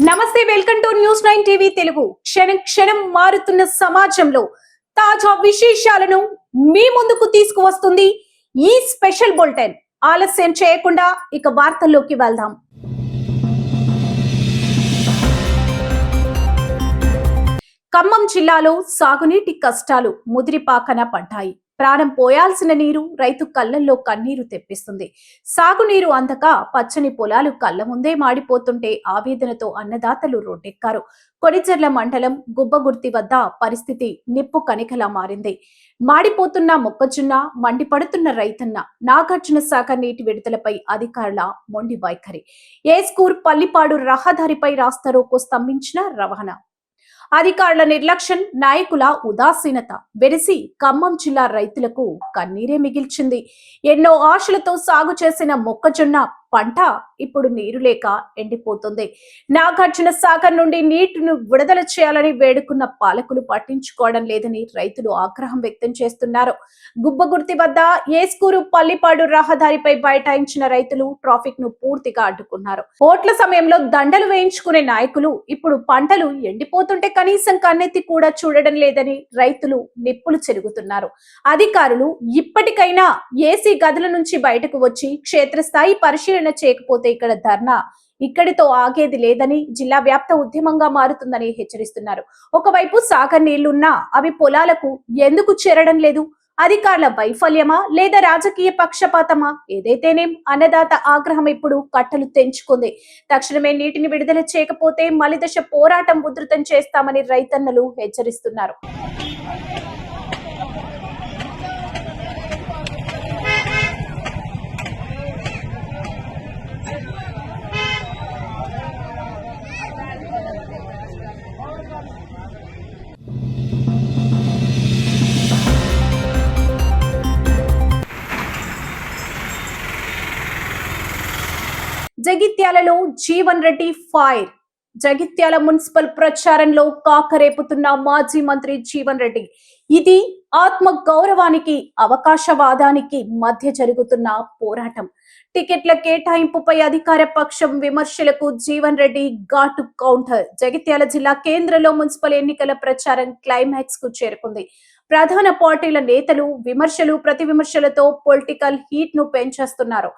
నమస్తే, welcome to news 9 TV Telugu. క్షణం క్షణం మారుతున్న సమాజంలో తాజా విశేషాలను మీ ముందుకు తీసుకువస్తుంది ఈ స్పెషల్ బులెటిన్. ఆలస్యం చేయకుండా ఇక వార్తల్లోకి వెళ్దాం. ఖమ్మం జిల్లాలో సాగునీటి కష్టాలు ముదిరిపాకన పడ్డాయి. ప్రాణం పోయాల్సిన నీరు రైతు కళ్ళల్లో కన్నీరు తెప్పిస్తుంది. సాగునీరు అందక పచ్చని పొలాలు కళ్ళ ముందే మాడిపోతుంటే ఆవేదనతో అన్నదాతలు రోడ్డెక్కారు. కొడిచెర్ల మండలం గుబ్బగుర్తి వద్ద పరిస్థితి నిప్పు కణికలా మారింది. మాడిపోతున్న మొక్కజొన్న, మండిపడుతున్న రైతన్న. నాగార్జున సాగర్ నీటి విడుదలపై అధికారుల మొండి వైఖరి. ఏస్కూర్ పల్లిపాడు రహదారిపై రాస్తారోకో స్తంభించిన రవాణా. అధికారుల నిర్లక్ష్యం, నాయకుల ఉదాసీనత వెరిసి ఖమ్మం జిల్లా రైతులకు కన్నీరే మిగిల్చింది. ఎన్నో ఆశలతో సాగు చేసిన మొక్కజొన్న పంట ఇప్పుడు నీరు లేక ఎండిపోతుంది. నాగార్జున సాగర్ నుండి నీటిని విడుదల చేయాలని వేడుకున్న పాలకులు పట్టించుకోవడం లేదని రైతులు ఆగ్రహం వ్యక్తం చేస్తున్నారు. గుబ్బగుర్తి వద్ద ఏస్కూరు పల్లిపాడు రహదారిపై బైఠాయించిన రైతులు ట్రాఫిక్ ను పూర్తిగా అడ్డుకున్నారు. ఓట్ల సమయంలో దండలు వేయించుకునే నాయకులు ఇప్పుడు పంటలు ఎండిపోతుంటే కనీసం కన్నెత్తి కూడా చూడడం లేదని రైతులు నిప్పులు చెరుగుతున్నారు. అధికారులు ఇప్పటికైనా ఏసీ గదుల నుంచి బయటకు వచ్చి క్షేత్రస్థాయి పరిశీలన చేయకపోతే ఇక్కడ ధర్నా ఇక్కడితో ఆగేది లేదని, జిల్లా వ్యాప్త ఉద్యమంగా మారుతుందని హెచ్చరిస్తున్నారు. ఒకవైపు సాగర్ నీళ్లున్నా అవి పొలాలకు ఎందుకు చేరడం లేదు? అధికారుల వైఫల్యమా లేదా రాజకీయ పక్షపాతమా? ఏదైతేనేం అన్నదాత ఆగ్రహం ఇప్పుడు కట్టలు తెంచుకుంది. తక్షణమే నీటిని విడుదల చేయకపోతే మలిదశ పోరాటం ఉధృతం చేస్తామని రైతన్నలు హెచ్చరిస్తున్నారు. జగిత్యాలలో జీవన్ రెడ్డి ఫైర్. జగిత్యాల మున్సిపల్ ప్రచారంలో కాకరేపుతున్న మాజీ మంత్రి జీవన్ రెడ్డి. ఇది ఆత్మ గౌరవానికి, అవకాశవాదానికి మధ్య జరుగుతున్న పోరాటం. టికెట్ల కేటాయింపుపై అధికార పక్షం విమర్శలకు జీవన్ రెడ్డి ఘాటు కౌంటర్. జగిత్యాల జిల్లా కేంద్రంలో మున్సిపల్ ఎన్నికల ప్రచారం క్లైమాక్స్ కు చేరుకుంది. ప్రధాన పార్టీల నేతలు విమర్శలు, ప్రతి విమర్శలతో పొలిటికల్ హీట్ ను పెంచేస్తున్నారు.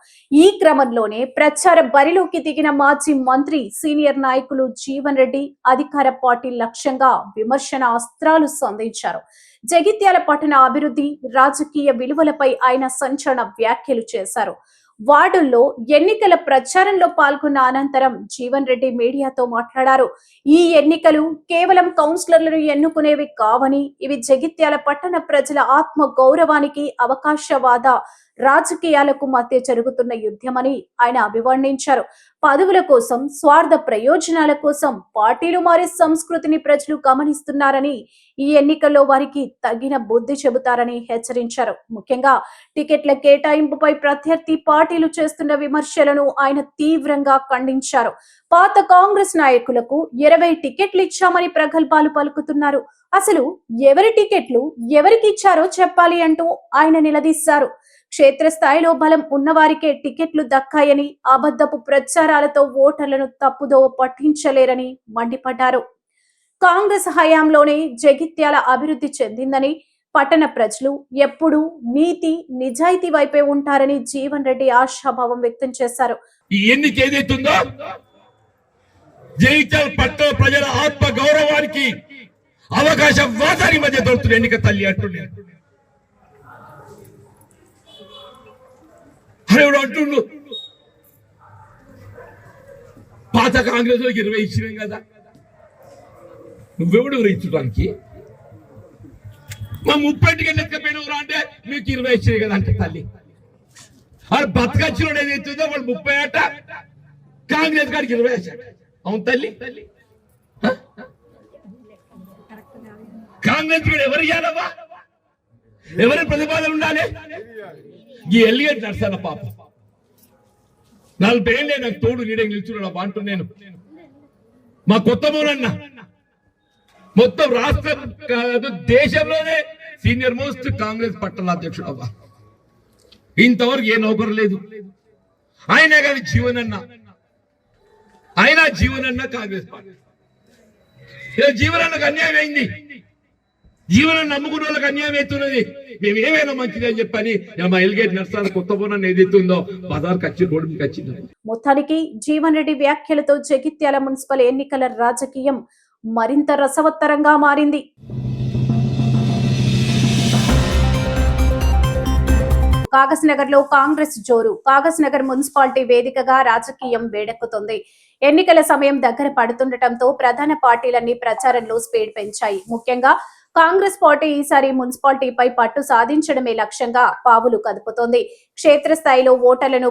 ఈ క్రమంలోనే ప్రచార బరిలోకి దిగిన మాజీ మంత్రి, సీనియర్ నాయకులు జీవన్ రెడ్డి అధికార పార్టీ లక్ష్యంగా విమర్శన అస్త్రాలు సంధించారు. జగిత్యాల పట్టణ అభివృద్ధి, రాజకీయ విలువలపై ఆయన సంచలన వ్యాఖ్యలు చేశారు. వార్డుల్లో ఎన్నికల ప్రచారంలో పాల్గొన్న అనంతరం జీవన్ రెడ్డి మీడియాతో మాట్లాడారు. ఈ ఎన్నికలు కేవలం కౌన్సిలర్లను ఎన్నుకునేవి కావని, ఇవి జగిత్యాల పట్టణ ప్రజల ఆత్మ గౌరవానికి, అవకాశవాద రాజకీయాలకు మధ్య జరుగుతున్న యుద్ధమని ఆయన అభివర్ణించారు. పదవుల కోసం, స్వార్థ ప్రయోజనాల కోసం పార్టీలు మారే సంస్కృతిని ప్రజలు గమనిస్తున్నారని, ఈ ఎన్నికల్లో వారికి తగిన బుద్ధి చెబుతారని హెచ్చరించారు. ముఖ్యంగా టికెట్ల కేటాయింపుపై ప్రత్యర్థి పార్టీలు చేస్తున్న విమర్శలను ఆయన తీవ్రంగా ఖండించారు. పాత కాంగ్రెస్ నాయకులకు 20 టికెట్లు ఇచ్చామని ప్రగల్భాలు పలుకుతున్నారు. అసలు ఎవరి టికెట్లు ఎవరికి ఇచ్చారో చెప్పాలి అంటూ ఆయన నిలదీశారు. క్షేత్రస్థాయిలో బలం ఉన్నవారికే టికెట్లు దక్కాయని, అబద్ధపు ప్రచారాలతో ఓటర్లను తప్పుదో పట్టించలేరని మండిపడ్డారు. కాంగ్రెస్ హయాంలోనే జగిత్యాల అభివృద్ధి చెందిందని, పట్టణ ప్రజలు ఎప్పుడూ నీతి, నిజాయితీ వైపే ఉంటారని జీవన్ రెడ్డి ఆశాభావం వ్యక్తం చేశారు. ఈ ఎన్నిక ఏదైతుందో జగిత్యాల పట్టణ ప్రజల ఆత్మ గౌరవానికి, అవకాశవాదానికి మధ్య దొరుకుతున్న ఎన్నిక తల్లి అంటుండే. అంటుండు పాత కాంగ్రెస్ 20 ఇచ్చినాం కదా, నువ్వెవడు ఇచ్చడానికి? మా 30 టికెట్లు ఎత్తుకపోయినవరా అంటే మీకు 20 ఇచ్చినాయి కదా అంటే తల్లి. వాడు బతకచ్చినోడు ఏదైతుందో వాడు 30 అట, కాంగ్రెస్ గారికి 20 వచ్చాడు. అవును తల్లి. కాంగ్రెస్ కూడా ఎవరు ఇవ్వాలవ్వా? ఎవరి ప్రతిపాదన ఉండాలి? ఈ ఎల్లిగడ్డ నడుస్తాను పాప 40 ఏళ్ళే నాకు తోడు నీడే నిల్చున్నాడు అంటూ నేను. మా కొత్త మోనన్న మొత్తం రాష్ట్ర దేశంలోనే సీనియర్ మోస్ట్ కాంగ్రెస్ పట్టణ అధ్యక్షుడు అవ్వ. ఇంతవరకు ఏ నౌకరు లేదు. ఆయన కానీ జీవన్ అన్న అయినా జీవనన్న కాంగ్రెస్ పార్టీ. జీవనన్నకు అన్యాయం అయింది, జీవనం నమ్ముకున్న వాళ్ళకి అన్యాయం అవుతున్నది. మేము ఏమైనా మంచిది అని చెప్పని మా ఎల్గేట్ నర్సాల కొత్త బోనాన్ని ఏదైతుందో బజార్కి వచ్చి రోడ్డు మీకు వచ్చింది. మొత్తానికి జీవన్ రెడ్డి వ్యాఖ్యలతో జగిత్యాల మున్సిపల్ ఎన్నికల రాజకీయం మరింత రసవత్తరంగా మారింది. కాగజ్ నగర్ లో కాంగ్రెస్ జోరు. కాగజ్ నగర్ మున్సిపాలిటీ వేదికగా రాజకీయం వేడెక్కుతుంది. ఎన్నికల సమయం దగ్గర పడుతుండటంతో ప్రధాన పార్టీలన్నీ ప్రచారంలో స్పీడ్ పెంచాయి. ముఖ్యంగా కాంగ్రెస్ పార్టీ ఈసారి మున్సిపాలిటీపై పట్టు సాధించడమే లక్ష్యంగా పావులు కదుపుతోంది. క్షేత్రస్థాయిలో ఓటర్లను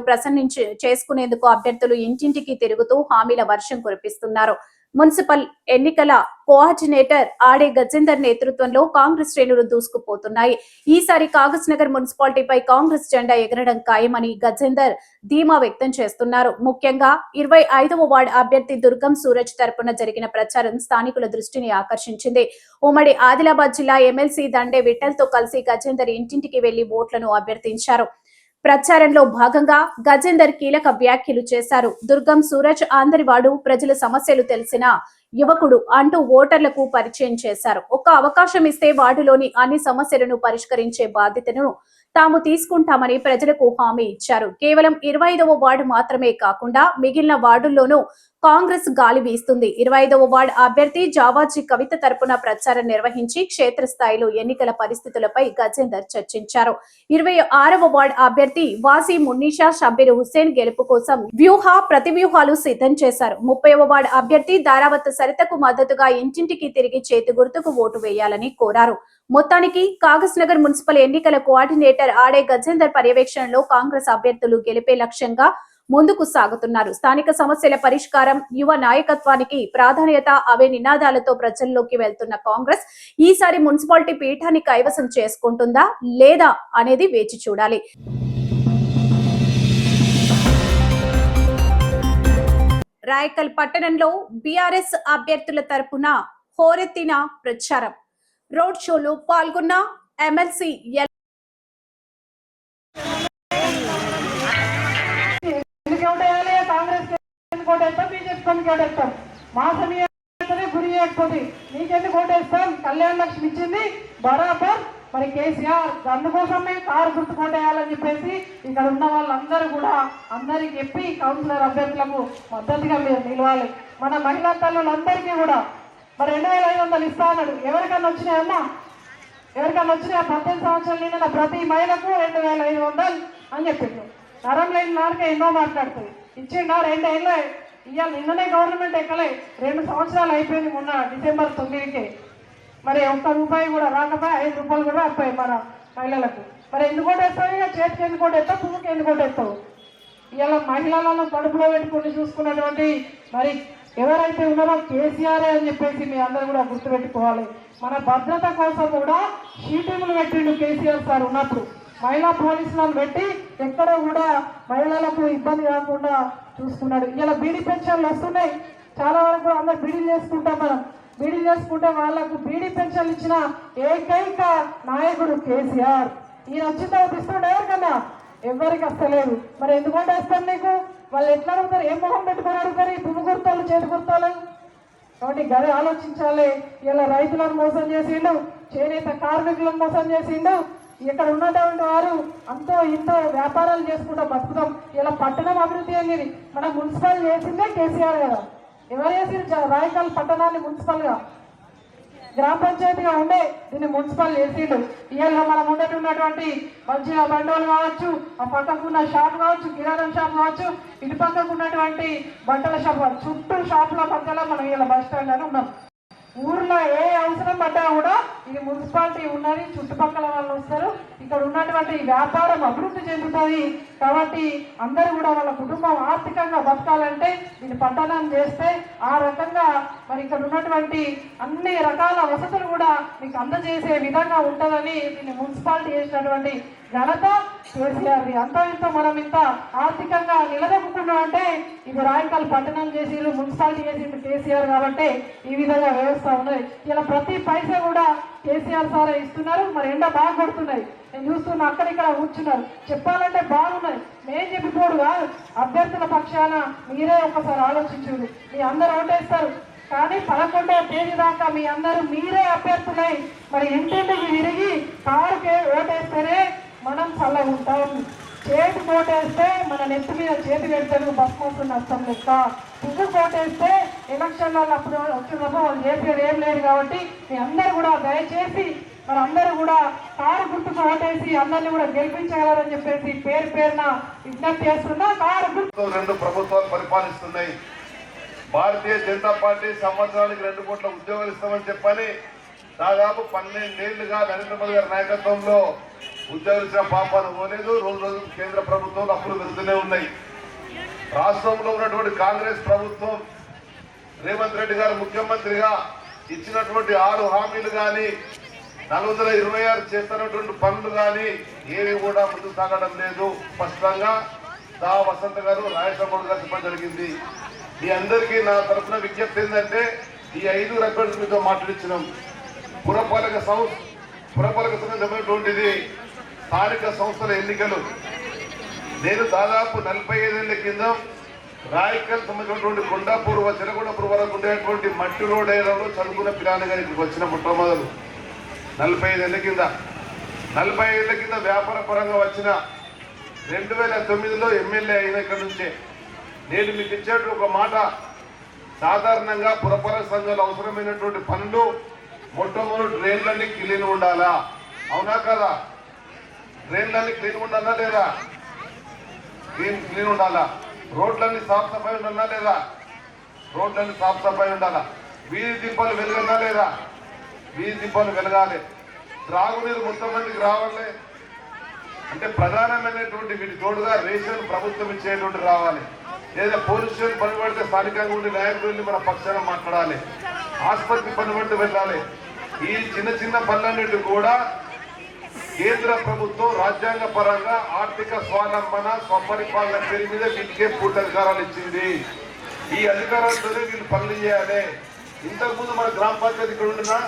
చేసుకునేందుకు అభ్యర్థులు ఇంటింటికి తిరుగుతూ హామీల వర్షం కురిపిస్తున్నారు. మున్సిపల్ ఎన్నికల కోఆర్డినేటర్ ఆడే గజేందర్ నేతృత్వంలో కాంగ్రెస్ శ్రేణులు దూసుకుపోతున్నాయి. ఈసారి కాగజ్ నగర్ మున్సిపాలిటీపై కాంగ్రెస్ జెండా ఎగరడం ఖాయమని గజేందర్ ధీమా వ్యక్తం చేస్తున్నారు. ముఖ్యంగా 25వ వార్డు అభ్యర్థి దుర్గం సూరజ్ తరపున జరిగిన ప్రచారం స్థానికుల దృష్టిని ఆకర్షించింది. ఉమ్మడి ఆదిలాబాద్ జిల్లా ఎమ్మెల్సీ దండే విఠల్తో కలిసి గజేందర్ ఇంటింటికి వెళ్లి ఓట్లను అభ్యర్థించారు. ప్రచారంలో భాగంగా గజేందర్ కీలక వ్యాఖ్యలు చేశారు. దుర్గం సూరజ్ ఆందరివాడు, ప్రజల సమస్యలు తెలిసిన యువకుడు అంటూ ఓటర్లకు పరిచయం చేశారు. ఒక్క అవకాశం ఇస్తే వార్డులోని అన్ని సమస్యలను పరిష్కరించే బాధ్యతను తాము తీసుకుంటామని ప్రజలకు హామీ ఇచ్చారు. కేవలం 25వ వార్డు మాత్రమే కాకుండా మిగిలిన వార్డుల్లోనూ కాంగ్రెస్ గాలి వీస్తుంది. 25వ వార్డు అభ్యర్థి జావాజీ కవిత తరపున ప్రచారం నిర్వహించి క్షేత్రస్థాయిలో ఎన్నికల పరిస్థితులపై గజేందర్ చర్చించారు. 26వ వార్డు అభ్యర్థి వాసీ మున్నీషా షబ్బీర్ హుస్సేన్ గెలుపు కోసం ప్రతివ్యూహాలు సిద్ధం చేశారు. 30వ వార్డు అభ్యర్థి దారావత్ సరితకు మద్దతుగా ఇంటింటికి తిరిగి చేతి గుర్తుకు ఓటు వేయాలని కోరారు. మొత్తానికి కాగజ్ నగర్ మున్సిపల్ ఎన్నికల కోఆర్డినేటర్ ఆడే గజేందర్ పర్యవేక్షణలో కాంగ్రెస్ అభ్యర్థులు గెలిపే లక్ష్యంగా ముందుకు సాగుతున్నారు. స్థానిక సమస్యల పరిష్కారం, యువ నాయకత్వానికి ప్రాధాన్యత అవే నినాదాలతో ప్రజల్లోకి వెళ్తున్న కాంగ్రెస్ ఈసారి మున్సిపాలిటీ పీఠాన్ని కైవసం చేసుకుంటుందా లేదా అనేది వేచి చూడాలి. రాయకల్ పట్టణంలో బీఆర్ఎస్ అభ్యర్థుల తరపున హోరెత్తిన ప్రచారం. రోడ్ షోలో పాల్గొన్న ఎమ్మెల్సీ గురి చేయకపోతే నీకెందుకు ఓటేస్తాం, కళ్యాణ లక్ష్మి ఇచ్చింది బరాబర్. మరి కేసీఆర్ అందుకోసమే కారు గుర్తు కోటేయాలని చెప్పేసి ఇక్కడ ఉన్న వాళ్ళందరూ కూడా అందరికి చెప్పి కౌన్సిలర్ అభ్యర్థులకు మద్దతుగా మీరు నిలవాలి. మన మహిళా తల్లులందరికీ కూడా మరి 2500 ఇస్తా అన్నాడు. ఎవరికన్నా వచ్చినాయమ్మా? ఎవరికన్నా వచ్చినాయా? 18 సంవత్సరాలు నిండిన ప్రతి మహిళకు 2500 అని చెప్పిండు. నరం లేని నాలుక ఎన్నో మాట్లాడుతుంది. ఇచ్చిండా 2 ఏళ్ళు ఇవాళ నిన్ననే గవర్నమెంట్ ఎక్కలే, 2 సంవత్సరాలు అయిపోయింది. మొన్న డిసెంబర్ 9కి మరి ₹1 కూడా రాకపోయి ₹5 కూడా వస్తాయి మన మహిళలకు. మరి ఎందుకు ఓటేస్తావు? ఇక చేతికి ఎందుకు ఓటేస్తావు, పువ్వుకి ఎందుకు ఓటేస్తావు? ఇవాళ మహిళలను కడుపులో పెట్టుకుని చూసుకున్నటువంటి మరి ఎవరైతే ఉన్నారో కేసీఆర్ అని చెప్పేసి మీ అందరూ కూడా గుర్తుపెట్టుకోవాలి. మన భద్రత కోసం కూడా షీటింగ్లు పెట్టిండు కేసీఆర్ సార్ ఉన్నప్పుడు. మహిళా పోలీసులను పెట్టి ఎక్కడో కూడా మహిళలకు ఇబ్బంది కాకుండా చూసుకున్నాడు. ఇలా బీడీ పెన్షన్లు వస్తున్నాయి, చాలా వరకు అందరు బీడీలు చేసుకుంటాం. మనం బీడీలు చేసుకుంటే వాళ్ళకు బీడీ పెన్షన్లు ఇచ్చిన ఏకైక నాయకుడు కేసీఆర్. ఈయన వచ్చిన తర్వాత ఇస్తుండే ఎవరికన్నా? ఎవరికి వస్తలేదు. మరి ఎందుకంటే వస్తాను నీకు? వాళ్ళు ఎట్లా అడుగుతారు? ఏం మొహం పెట్టుకొని అడుగుతారు? ఈ పువ్వు గుర్తాలు, చేతి గుర్తాలు. కాబట్టి గది ఆలోచించాలి. ఇలా రైతులను మోసం చేసిండు, చేనేత కార్మికులను మోసం చేసిండు. ఇక్కడ ఉన్నటువంటి వారు అంతో ఇంతో వ్యాపారాలు చేసుకుంటూ బతుకుతాం. ఇలా పట్టణం అభివృద్ధి అనేది మన మున్సిపల్ చేసిందే కేసీఆర్ కదా. ఎవరు చేసిండు? రాయకల్ పట్టణాన్ని మున్సిపల్గా గ్రామ పంచాయతీగా ఉండే దీన్ని మున్సిపల్ చేసిండు. ఇవాళ మనం ఉన్నటువంటి మంచిగా బండోలు కావచ్చు, ఆ పక్కకున్న షాప్ కావచ్చు, కిరాణం షాప్ కావచ్చు, ఇటు పక్కకు ఉన్నటువంటి బట్టల షాప్, చుట్టూ షాపుల మధ్యలో మనం ఇలా బస్ స్టాండ్ అని ఉన్నాం. ఊర్లో ఏ అవసరం పడ్డా కూడా ఇది మున్సిపాలిటీ ఉన్నది, చుట్టుపక్కల వాళ్ళు వస్తారు, ఇక్కడ ఉన్నటువంటి వ్యాపారం అభివృద్ధి చెందుతుంది. కాబట్టి అందరూ కూడా వాళ్ళ కుటుంబం ఆర్థికంగా బతకాలంటే దీన్ని పట్టణం చేస్తే ఆ రకంగా మరి ఇక్కడ ఉన్నటువంటి అన్ని రకాల వసతులు కూడా మీకు అందజేసే విధంగా ఉంటుందని దీన్ని మున్సిపాలిటీ చేసినటువంటి ఘనత కేసీఆర్ది. అంతా ఇంత మనం ఇంత ఆర్థికంగా నిలదొక్కున్నాం అంటే ఇది రాయకల్ పట్టణం చేసిండు, మున్సిపాలిటీ చేసిండు కేసీఆర్ కాబట్టి ఈ విధంగా వ్యవస్థ ఉన్నది. ఇలా ప్రతి పైసా కూడా కేసీఆర్ సారే ఇస్తున్నారు. మరి ఎండ బాగా కొడుతున్నాయి. నేను చూస్తున్నా అక్కడిక్కడ కూర్చున్నారు. చెప్పాలంటే బాగున్నది, మేం చెప్పిపోడు కాదు, అభ్యర్థుల పక్షాన మీరే ఒకసారి ఆలోచించుడు. మీ అందరు ఓటేస్తారు, కానీ 11వ తేదీ దాకా మీ అందరూ మీరే అభ్యర్థులై మరి ఇంటింటికి తిరిగి కారుకే ఓటేస్తేనే మనం చల్లగా ఉంటాం. చేతి కోటేస్తే మన నెత్తి మీద చేతి పెడతారు బస్సు నష్టం లెక్క. పువ్వు కోటేస్తే ఎలక్షన్లలో అప్పుడు వచ్చినప్పుడు వాళ్ళు చేసేది ఏం లేదు. కాబట్టి మీ అందరూ కూడా దయచేసి మరి అందరూ కూడా కారు గుర్తుకు ఓటేసి అందరినీ కూడా గెలిపించగలరని చెప్పేసి పేరు పేరున విజ్ఞప్తి చేస్తున్నా. కారు గుర్తు 2 ప్రభుత్వాలు పరిపాలిస్తున్నాయి. భారతీయ జనతా పార్టీ సంవత్సరానికి 2 కోట్ల ఉద్యోగాలు ఇస్తామని చెప్పని దాదాపు 12 ఏళ్లుగా నరేంద్ర మోదీ గారి నాయకత్వంలో ఉద్యోగాలు ఇచ్చిన పాపాను పోలేదు. రోజు రోజు కేంద్ర ప్రభుత్వంలో అప్పులు పెరుగుతూనే ఉన్నాయి. రాష్ట్రంలో ఉన్నటువంటి కాంగ్రెస్ ప్రభుత్వం రేవంత్ రెడ్డి గారు ముఖ్యమంత్రిగా ఇచ్చినటువంటి 6 హామీలు కానీ 426 చేస్తున్నటువంటి పనులు కానీ ఏవి కూడా ముందుకు సాగడం లేదు. స్పష్టంగా దా వసంత గారు రాజశేఖర్ గారు చెప్పడం జరిగింది. మీ అందరికీ నా తరఫున విజ్ఞప్తి ఏంటంటే ఈ 5 అభ్యర్థులు మీతో మాట్లాడించినాం. పురపాలక సంఘమైనటువంటిది స్థానిక సంస్థల ఎన్నికలు. నేను దాదాపు 45 ఏళ్ల కింద రాయకల్ సంబంధించినటువంటి కొండాపూర్ చెరగొండపూర్ వరకు ఉండేటువంటి మట్టి రోడ్ ఏరియాలో చదువుకున్న పిల్లలు గారు ఇక్కడికి వచ్చిన మొట్టమొదలు 45 ఏళ్ల కింద. 40 ఏళ్ల కింద వ్యాపార పరంగా వచ్చిన 2009లో ఎమ్మెల్యే అయిన ఇక్కడ నుంచే నేను మీకు ఇచ్చేట ఒక మాట, సాధారణంగా పురపాలక సంఘాలు అవసరమైనటువంటి పనులు మొట్టమొదటి డ్రైన్లన్నీ క్లీన్ ఉండాలా, అవునా కదా? డ్రైన్లన్నీ క్లీన్ ఉండాలా లేదా? క్లీన్ ఉండాలా. రోడ్లన్నీ సాఫ్ సఫాయి ఉండాలా లేదా? రోడ్లన్నీ సాఫ్ సఫాయి ఉండాలా. వీధి దీపాలు వెలగన్నా లేదా? వీధి దీపాలు వెలగాలి. త్రాగునీరు మొత్తం మందికి రావాలి. అంటే ప్రధానమైనటువంటి వీటి తోడుగా రేషన్ ప్రభుత్వం ఇచ్చేటువంటి రావాలి. లేదా పోలీస్ స్టేషన్ పని పడితే స్థానికంగా ఉండి నాయకులు మన పక్షాన మాట్లాడాలి. ఆసుపత్రి పని పడితే వెళ్ళాలి. ఈ చిన్న చిన్న పనులన్నిటి కూడా కేంద్ర ప్రభుత్వం రాజ్యాంగ పరంగా ఆర్థిక స్వావలంబన స్వపరిపాలన పేరు మీద వీటికే పూర్తి అధికారాలు ఇచ్చింది. ఈ అధికారాలతోనే వీళ్ళు పనులు చేయాలి. ఇంతకుముందు మన గ్రామ పంచాయతీ ఇక్కడ ఉండినా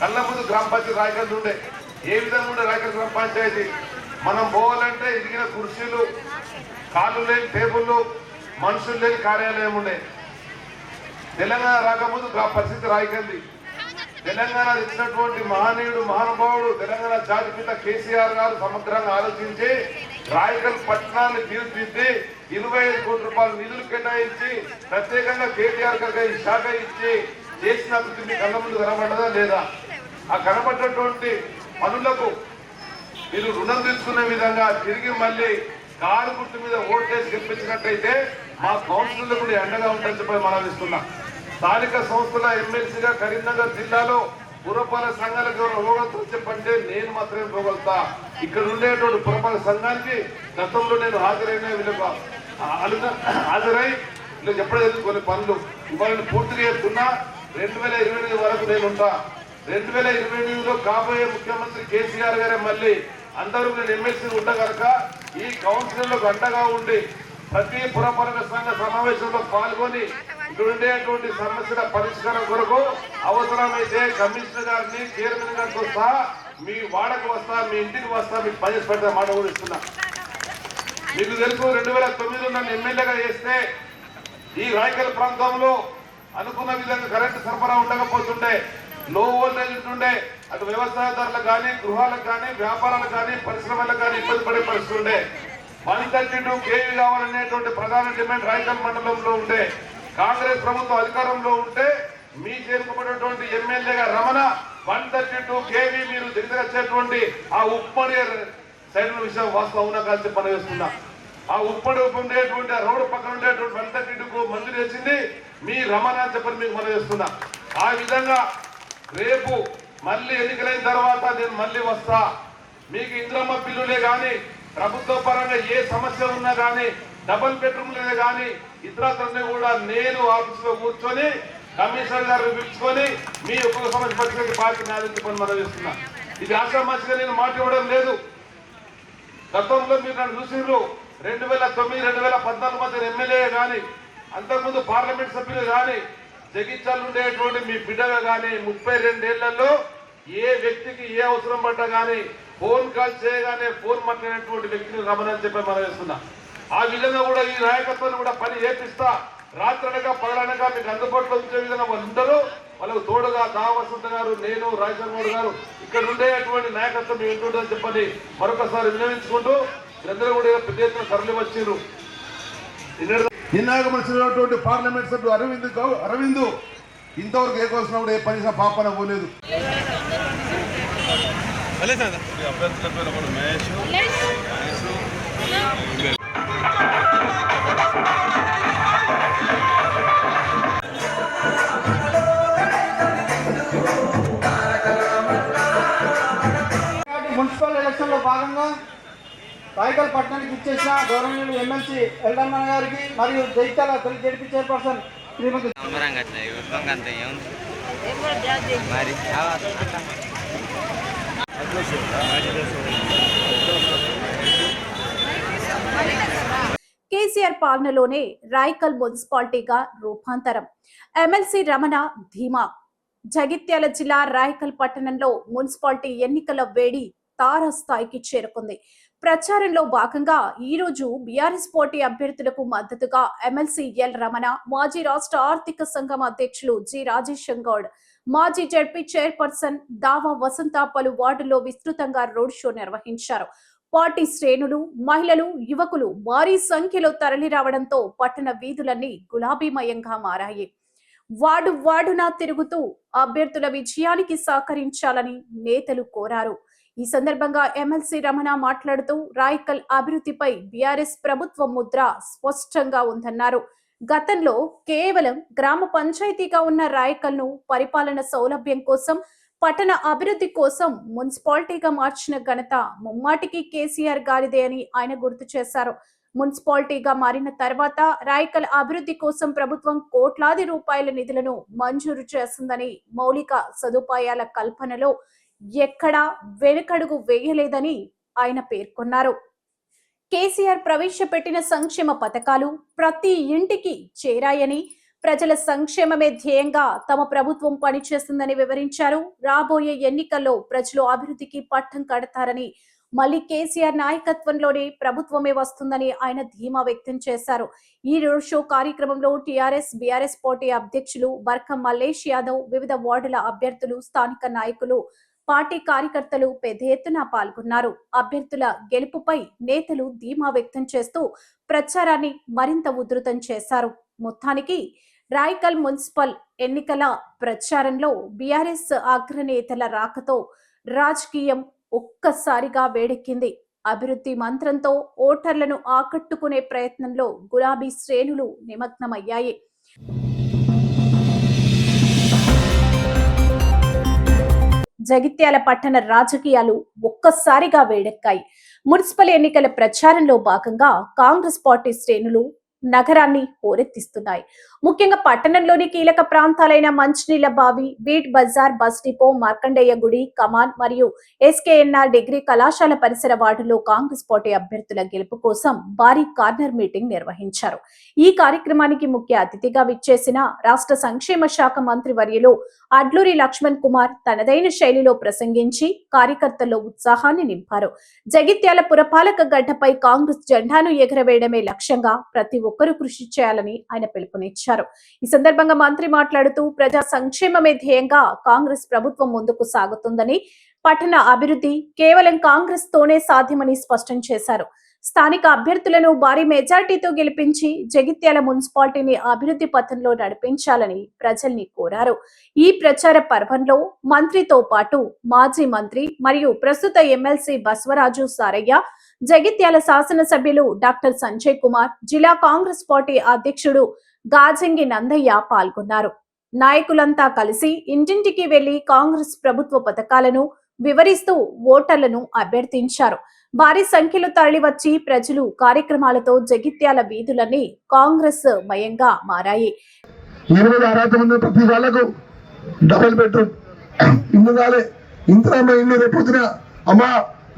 కళ్ళ ముందు గ్రామ పంచాయతీ రాయకల్ ఉండే. ఏ విధంగా ఉండే రాయకల్ గ్రామ పంచాయతీ? మనం పోవాలంటే ఇదిగిన కుర్చీలు, కాళ్ళు లేని టేబుళ్ళు, మనుషులు లేని కార్యాలయం ఉండే. తెలంగాణ రాకముందు పరిస్థితి రాయకంది. తెలంగాణ ఇచ్చినటువంటి మహనీయుడు మహానుభావుడు తెలంగాణ జాతిపిత కేసీఆర్ గారు సమగ్రంగా ఆలోచించి రాయకల్ పట్టణాన్ని తీర్చిదిద్ది 25 కోట్ల రూపాయల నిధులు కేటాయించి ప్రత్యేకంగా కేటీఆర్ గారికి శాఖ ఇచ్చి చేసిన అభివృద్ధి మీ కళ్ళ ముందు కనబడ్డదా లేదా? ఆ కనబడ్డటువంటి పనులకు మీరు రుణం తీసుకునే విధంగా తిరిగి మళ్ళీ కారు గుర్తు మీద ఓటేసి గెలిపించినట్టయితే మా కౌన్సిలర్లు కూడా అండగా ఉంటాయని చెప్పి మనం ఇస్తున్నాం. స్థానిక సంస్థల ఎమ్మెల్సీగా కరీంనగర్ జిల్లాలో పురపాలక సంఘాలకు ఇవ్వగలుగుతా చెప్పంటే నేను మాత్రమే ఇవ్వగలుగుతా. ఇక్కడ ఉండేటువంటి పురపాలక సంఘానికి గతంలో నేను హాజరై ఇలా చెప్పడం కొన్ని పనులు ఇవాళ పూర్తిగా చెప్తున్నా. 2028 వరకు నేను ఉంటా. 2028లో కాబోయే ముఖ్యమంత్రి కేసీఆర్ గారే మళ్ళీ అందరూ నేను ఎమ్మెల్సీ ఉంటా కనుక ఈ కౌన్సిలర్లకు అండగా ఉండి ప్రతి పురపాలక సంఘ సమావేశంలో పాల్గొని ఇక్కడ ఉండేటువంటి సమస్యల పరిష్కారం కొరకు అవసరమైతే కమిషనర్ గారిని చైర్మన్ గారితో సహా మీ వాడకు వస్తా, మీ ఇంటికి వస్తా, మీకు పని పెడతా మాట కూడా ఇస్తున్నా. మీకు తెలుసు 2009లో నన్ను ఎమ్మెల్యేగా చేస్తే ఈ రాయకల్ ప్రాంతంలో అనుకున్న విధంగా కరెంటు సరఫరా ఉండకపోతుండే, లో వోల్టేజ్ ఉంటుండే. అటు వ్యవసాయదారులకు కానీ, గృహాలకు కానీ, వ్యాపారాలకు కానీ, పరిశ్రమలకు కానీ ఇబ్బంది పడే పరిస్థితి ఉండే. 132 kV కావాలనేటువంటి ప్రధాన డిమాండ్ రాయకల్ మండలంలో ఉండే. కాంగ్రెస్ ప్రభుత్వం అధికారంలో ఉంటే మీ చేరుకోబడినటువంటి ఎమ్మెల్యేగా రమణ 132 kV మీరు దగ్గరచ్చేటువంటి ఆ ఉప్పడి సైడ్ విషయం వాస్తవం అవునా కాదు చెప్పని వేస్తున్నా. ఆ ఉప్పడి ఉండేటువంటి ఆ రోడ్డు పక్కన ఉండేటువంటి 132 మంజూరు చేసింది మీ రమణ అని చెప్పని మీకు మనం చేస్తున్నా. ఆ విధంగా రేపు మళ్ళీ ఎన్నికలైన తర్వాత నేను మళ్ళీ వస్తా. మీకు ఇంద్రమ్మ బిల్లులే కానీ, ప్రభుత్వ పరంగా ఏ సమస్య ఉన్నా కానీ, డబుల్ బెడ్రూమ్లే కానీ ఇతరత్రనే కూడా నేను ఆఫీసులో కూర్చొని కమిషనర్ గారు పిలుచుకొని మీ ఒక్కొక్క సమస్య పరిస్థితి పార్టీ నాదించుకొని మనం చేస్తున్నా. ఇది ఆశామాసిగా నేను మాట ఇవ్వడం లేదు. గతంలో మీరు నన్ను చూసిండ్రు. 2009, 2014 మధ్య ఎమ్మెల్యే కానీ, అంతకుముందు పార్లమెంట్ సభ్యులు కానీ, జగిత్యాలు ఉండేటువంటి మీ బిడ్డగా కానీ 32 ఏళ్లలో ఏ వ్యక్తికి ఏ అవసరం పడ్డా కానీ ఫోన్ కాల్ చేయగానే ఫోన్ మాట్లాడినటువంటి వ్యక్తిని రమణని చెప్పి మనం వేస్తున్నా. ఆ విధంగా కూడా ఈ నాయకత్వాన్ని కూడా పని చేపిస్తా. రాత్రనగా పగలనగా మీకు అందుబాటులో ఉంచే విధంగా వాళ్ళు ఉంటారు. వాళ్ళకు తోడుగా వసంత గారు, నేను, రాజశేఖర్ గారు ఇక్కడ ఉండేటువంటి నాయకత్వం ఏంటుందని చెప్పని మరొకసారి విన్నవించుకుంటూ మీరందరూ కూడా పెద్ద ఎత్తున తరలి వచ్చారు. నిన్నగా వచ్చినటువంటి పార్లమెంట్ సభ్యుడు అరవింద్ ఇంతవరకు ఏకోసినప్పుడు ఏ పని పాపన పోలేదు. మున్సిపల్ ఎలక్షన్ లో భాగంగా రాయకల్ పట్టణానికి ఇచ్చేసిన గౌరవనీయులు ఎమ్మెల్సీ ఎల్రమణ గారికి మరియు జైత్యాల తొలి జడ్పీ చైర్పర్సన్ శ్రీమతి కేసీఆర్ పాలనలోనే రాయకల్ మున్సిపాలిటీగా రూపాంతరం. ఎమ్మెల్సీ రమణ ధీమా. జగిత్యాల జిల్లా రాయకల్ పట్టణంలో మున్సిపాలిటీ ఎన్నికల వేడి తారస్థాయికి చేరుకుంది. ప్రచారంలో భాగంగా ఈ రోజు బీఆర్ఎస్ పోటీ అభ్యర్థులకు మద్దతుగా ఎమ్మెల్సీ ఎల్ రమణ, మాజీ రాష్ట్ర ఆర్థిక సంఘం అధ్యక్షులు జి రాజేశం గౌడ్, మాజీ జడ్పీ చైర్పర్సన్ దావా వసంత పలు వార్డుల్లో విస్తృతంగా రోడ్ షో నిర్వహించారు. పార్టీ శ్రేణులు, మహిళలు, యువకులు భారీ సంఖ్యలో తరలిరావడంతో పట్టణ వీధులన్నీ గులాబీమయంగా మారాయి. వార్డునా తిరుగుతూ అభ్యర్థుల విజయానికి సహకరించాలని నేతలు కోరారు. ఈ సందర్భంగా ఎమ్మెల్సీ రమణ మాట్లాడుతూ రాయకల్ అభివృద్ధిపై బీఆర్ఎస్ ప్రభుత్వ ముద్ర స్పష్టంగా ఉందన్నారు. గతంలో కేవలం గ్రామ పంచాయతీగా ఉన్న రాయకల్ ను పరిపాలన సౌలభ్యం కోసం, పట్టణ అభివృద్ధి కోసం మున్సిపాలిటీగా మార్చిన ఘనత ముమ్మాటికి కేసీఆర్ గారిదే అని ఆయన గుర్తు చేశారు. మున్సిపాలిటీగా మారిన తర్వాత రాయకల్ అభివృద్ధి కోసం ప్రభుత్వం కోట్లాది రూపాయల నిధులను మంజూరు చేస్తుందని, మౌలిక సదుపాయాల కల్పనలో ఎక్కడా వెనుకడుగు వేయలేదని ఆయన పేర్కొన్నారు. కేసీఆర్ ప్రవేశపెట్టిన సంక్షేమ పథకాలు ప్రతి ఇంటికి చేరాయని, ప్రజల సంక్షేమమే ధ్యేయంగా తమ ప్రభుత్వం పనిచేస్తుందని వివరించారు. రాబోయే ఎన్నికల్లో ప్రజలు అభివృద్ధికి పట్టం కడతారని, మళ్ళీ కేసీఆర్ నాయకత్వంలోనే ప్రభుత్వమే వస్తుందని ఆయన ధీమా వ్యక్తం చేశారు. ఈ రోడ్ షో కార్యక్రమంలో టీఆర్ఎస్, బీఆర్ఎస్ పోటీ అధ్యక్షులు బర్కం మల్లేష్ యాదవ్, వివిధ వార్డుల అభ్యర్థులు, స్థానిక నాయకులు, పార్టీ కార్యకర్తలు పెద్ద ఎత్తున పాల్గొన్నారు. అభ్యర్థుల గెలుపుపై నేతలు ధీమా వ్యక్తం చేస్తూ ప్రచారాన్ని మరింత ఉధృతం చేశారు. మొత్తానికి రాయకల్ మున్సిపల్ ఎన్నికల ప్రచారంలో బీఆర్ఎస్ అగ్రనేతల రాకతో రాజకీయం ఒక్కసారిగా వేడెక్కింది. అభివృద్ధి మంత్రంతో ఓటర్లను ఆకట్టుకునే ప్రయత్నంలో గులాబీ శ్రేణులు నిమగ్నమయ్యాయి. జగిత్యాల పట్టణ రాజకీయాలు ఒక్కసారిగా వేడెక్కాయి. మున్సిపల్ ఎన్నికల ప్రచారంలో భాగంగా కాంగ్రెస్ పార్టీ శ్రేణులు నగరాన్ని హోరెత్తిస్తున్నాయి. ముఖ్యంగా పట్టణంలోని కీలక ప్రాంతాలైన మంచినీళ్ల బావి, బీట్ బజార్, బస్ డిపో, మార్కండేయ గుడి, కమాన్ మరియు ఎస్కేఎన్ఆర్ డిగ్రీ కళాశాల పరిసర వార్డుల్లో కాంగ్రెస్ పార్టీ అభ్యర్థుల గెలుపు కోసం భారీ కార్నర్ మీటింగ్ నిర్వహించారు. ఈ కార్యక్రమానికి ముఖ్య అతిథిగా విచ్చేసిన రాష్ట్ర సంక్షేమ శాఖ మంత్రి వర్యులు అడ్లూరి లక్ష్మణ్ కుమార్ తనదైన శైలిలో ప్రసంగించి కార్యకర్తల్లో ఉత్సాహాన్ని నింపారు. జగిత్యాల పురపాలక గడ్డపై కాంగ్రెస్ జెండాను ఎగరవేయడమే లక్ష్యంగా ప్రతి ఒక్కరూ కృషి చేయాలని ఆయన పిలుపునిచ్చారు. ఈ సందర్భంగా మంత్రి మాట్లాడుతూ ప్రజా సంక్షేమమే ధ్యేయంగా కాంగ్రెస్ ప్రభుత్వం ముందుకు సాగుతుందని, పట్టణ అభివృద్ధి కేవలం కాంగ్రెస్ తోనే సాధ్యమని స్పష్టం చేశారు. స్థానిక అభ్యర్థులను భారీ మెజార్టీతో గెలిపించి జగిత్యాల మున్సిపాలిటీని అభివృద్ధి పథంలో నడిపించాలని ప్రజల్ని కోరారు. ఈ ప్రచార పర్వంలో మంత్రితో పాటు మాజీ మంత్రి మరియు ప్రస్తుత ఎమ్మెల్సీ బసవరాజు సారయ్య, జగిత్యాల శాసనసభ్యులు డాక్టర్ సంజయ్ కుమార్, జిల్లా కాంగ్రెస్ పార్టీ అధ్యక్షుడు గాజంగి నందయ్య పాల్గొన్నారు. నాయకులంతా కలిసి ఇంటింటికి వెళ్లి కాంగ్రెస్ ప్రభుత్వ పథకాలను వివరిస్తూ ఓటర్లను అభ్యర్థించారు. భారీ సంఖ్యలో తరలివచ్చి ప్రజలు కార్యక్రమాలతో జగిత్యాల వీధులన్నీ కాంగ్రెస్ మయంగా మారాయి. ప్రతి వాళ్ళకు డబుల్ బెడ్రూమ్ ఇల్లు కాలే, ఇంతలో ఇల్లు రేపొద్దున అమ్మా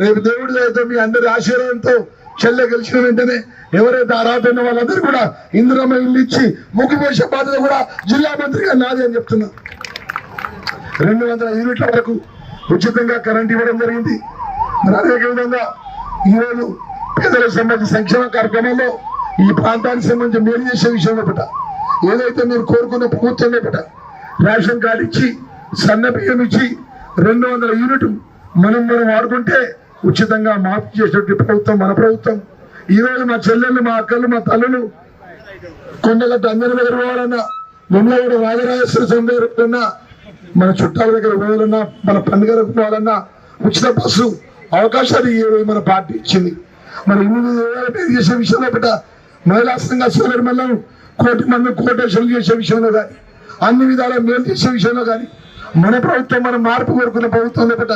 రేపు దేవుడి అయితే మీ అందరి ఆశీర్వాదంతో చెల్లె గెలిచిన వెంటనే ఎవరైతే అర్హత ఉన్న వాళ్ళందరూ కూడా ఇందిరమ్మ ఇల్లు ఇచ్చి ముగ్గుపోసే బాధ్యత కూడా జిల్లా మంత్రిగా నాది అని చెప్తున్నా. 200 యూనిట్ల వరకు ఉచితంగా కరెంట్ ఇవ్వడం జరిగింది. మరి అదే విధంగా ఈరోజు పేదలకు సంబంధించిన సంక్షేమ కార్యక్రమాల్లో ఈ ప్రాంతానికి సంబంధించి మేలు చేసే విషయంలో పట్ల ఏదైతే మీరు కోరుకున్న ప్రభుత్వంలో పట్ల రేషన్ కార్డు ఇచ్చి సన్న బియ్యం ఇచ్చి 200 యూనిట్ మనం వాడుకుంటే ఉచితంగా మాఫీ చేసేటువంటి ప్రభుత్వం మన ప్రభుత్వం. ఈ రోజు మా చెల్లెళ్ళు, మా అక్కలు, మా తల్లులు కొండగట్టు అందరి దగ్గర పోవాలన్నా, వెమ్లగూడ రాజరాజేశ్వర స్వామి దగ్గర పోవాలన్నా, మన చుట్టాల దగ్గర పోవాలన్నా, మన పండుగలకు పోవాలన్నా ఉచిత బస్సు అవకాశాలు ఈ రోజు మన పార్టీ ఇచ్చింది. మరి 8,000 చేసే విషయంలో పట్ల మహిళా సంఘ సోదరులను 1 కోటి మంది కోటేశ్వరులు చేసే విషయంలో కానీ, అన్ని విధాలా మేలు చేసే విషయంలో కానీ మన ప్రభుత్వం, మన మార్పు కోరుకున్న ప్రభుత్వంలో పట్ల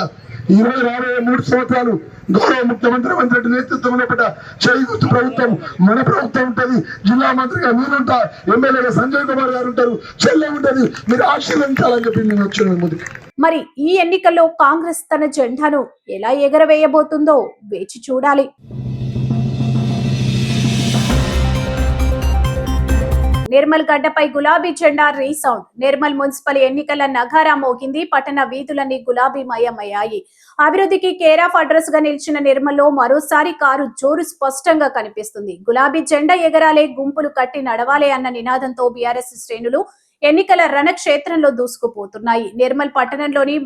ఈ రోజు రాబోయే 3 సంవత్సరాలు గౌరవ ముఖ్యమంత్రి రేవంత్ రెడ్డి నేతృత్వంలో పట్ల చేయూత ప్రభుత్వం మన ప్రభుత్వం ఉంటుంది. జిల్లా మంత్రిగా నేనుంటా, ఎమ్మెల్యేగా సంజయ్ కుమార్ గారు ఉంటారు, చెల్లె ఉంటుంది. మీరు ఆశీర్వదించాలని చెప్పి నేను వచ్చాను ముందుకు. మరి ఈ ఎన్నికల్లో కాంగ్రెస్ తన జెండాను ఎలా ఎగరవేయబోతుందో వేచి చూడాలి. నిర్మల్ గడ్డపై గులాబీ జెండా రీసౌండ్. నిర్మల్ మున్సిపల్ ఎన్నికల నగారా మోగింది. పట్టణ వీధులన్నీ గులాబీమయమయ్యాయి. అభివృద్ధికి కేర్ ఆఫ్ అడ్రస్ గా నిలిచిన నిర్మల్లో మరోసారి కారు జోరు స్పష్టంగా కనిపిస్తుంది. గులాబీ జెండా ఎగరాలే, గుంపులు కట్టి నడవాలే అన్న నినాదంతో బీఆర్ఎస్ శ్రేణులు ఎన్నికల రణక్షేత్రంలో దూసుకుపోతున్నాయి. నిర్మల్ పట్టణంలోని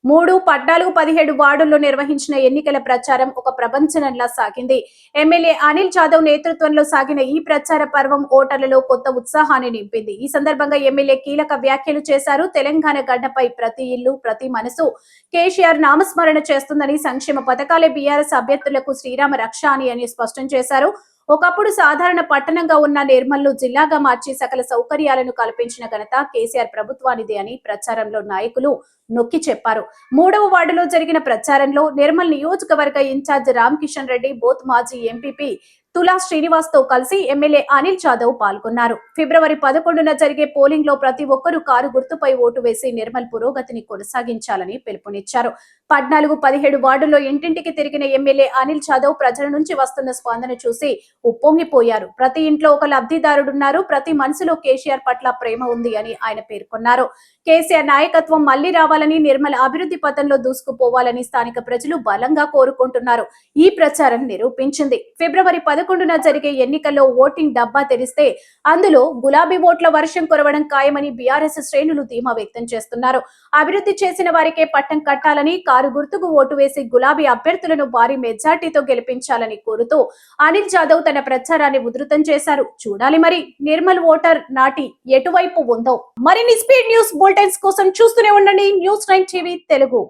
3, 14, 17 వార్డుల్లో నిర్వహించిన ఎన్నికల ప్రచారం ఒక ప్రపంచనంలా సాగింది. ఎమ్మెల్యే అనిల్ జాదవ్ నేతృత్వంలో సాగిన ఈ ప్రచార పర్వం ఓటర్లలో కొత్త ఉత్సాహాన్ని నింపింది. ఈ సందర్భంగా ఎమ్మెల్యే కీలక వ్యాఖ్యలు చేశారు. తెలంగాణ గడ్డపై ప్రతి ఇల్లు, ప్రతి మనసు కేసీఆర్ నామస్మరణ చేస్తుందని, సంక్షేమ పథకాలే బీఆర్ఎస్ అభ్యర్థులకు శ్రీరామ రక్ష అని స్పష్టం చేశారు. ఒకప్పుడు సాధారణ పట్టణంగా ఉన్న నిర్మల్ను జిల్లాగా మార్చి సకల సౌకర్యాలను కల్పించిన ఘనత కేసీఆర్ ప్రభుత్వానిదే అని ప్రచారంలో నాయకులు నొక్కి చెప్పారు. 3వ వార్డులో జరిగిన ప్రచారంలో నిర్మల్ నియోజకవర్గ ఇన్ఛార్జ్ రామ్ కిషన్ రెడ్డి, బోత్ మాజీ ఎంపీపీ తులా శ్రీనివాస్ తో కలిసి ఎమ్మెల్యే అనిల్ జాదవ్ పాల్గొన్నారు. ఫిబ్రవరి 11న జరిగే పోలింగ్ లో ప్రతి ఒక్కరూ కారు గుర్తుపై ఓటు వేసి నిర్మల్ పురోగతిని కొనసాగించాలని పిలుపునిచ్చారు. 14, 17 వార్డుల్లో ఇంటింటికి తిరిగిన ఎమ్మెల్యే అనిల్ జాదవ్ ప్రజల నుంచి వస్తున్న స్పందన చూసి ఉప్పొంగిపోయారు. ప్రతి ఇంట్లో ఒక లబ్ధిదారుడున్నారు, ప్రతి మనసులో కేసీఆర్ పట్ల ప్రేమ ఉంది అని ఆయన పేర్కొన్నారు. కేసీఆర్ నాయకత్వం మళ్లీ రావాలని, నిర్మల్ అభివృద్ధి పథంలో దూసుకుపోవాలని స్థానిక ప్రజలు బలంగా కోరుకుంటున్నారు. ఈ ప్రచారం నిరూపించింది. ఫిబ్రవరి 11న జరిగే ఎన్నికల్లో ఓటింగ్ డబ్బా తెరిస్తే అందులో గులాబీ ఓట్ల వర్షం కురవడం ఖాయమని బీఆర్ఎస్ శ్రేణులు ధీమా వ్యక్తం చేస్తున్నారు. అభివృద్ధి చేసిన వారికే పట్టం కట్టాలని, కారు గుర్తుకు ఓటు వేసి గులాబీ అభ్యర్థులను భారీ మెజార్టీతో గెలిపించాలని కోరుతూ అనిల్ జాదవ్ తన ప్రచారాన్ని ఉధృతం చేశారు. చూడాలి మరి నిర్మల్ ఓటర్ నాటి ఎటువైపు ఉందో. మరిన్ని స్పీడ్ న్యూస్ బులెటిన్స్ కోసం చూస్తూనే ఉండండి News 9 TV తెలుగు.